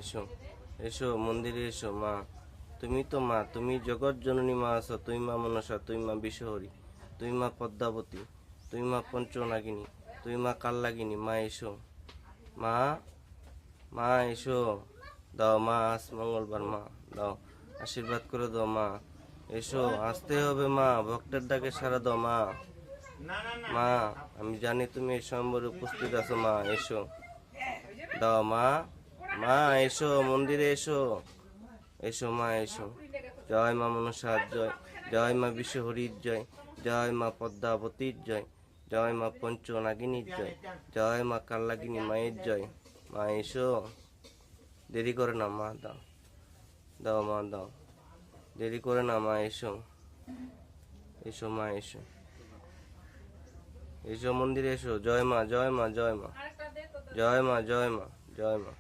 এসো, এসো মন্দিরে এসো মা। তুমি তো মা, তুমি জগৎ জননী মা আছো। তুই মা মনসা, তুই মা বিশ্বহরী, তুই মা পদ্মাবতী, তুই মা পঞ্চনাগিনী, তুই মা কাল্লাগিনী। মা এসো মা, মা এসো। দাও মা, আজ মঙ্গলবার মা, দাও আশীর্বাদ করে দাও মা। এসো, আসতে হবে মা, ভক্তের ডাকে সাড়া দাও মা। মা, আমি জানি তুমি এই সম্বরে উপস্থিত আছো মা, এসো। দাও মা, মা এসো মন্দিরে এসো, এসো মা এসো। জয় মা মনসার জয়, জয় মা বিশ্বহরীর জয়, জয় মা পদ্মাবতীর জয়, জয় মা পঞ্চনাগিনীর জয়, জয় মা কাল্লাগিনী মায়ের জয়। মা এসো, দেরি করে না মা, দাও দাও মা, দাও, দেরি করে না মা, এসো, এসো মা এসো, এসো মন্দিরে এসো। জয় মা, জয় মা, জয় মা, জয় মা, জয় মা, জয় মা।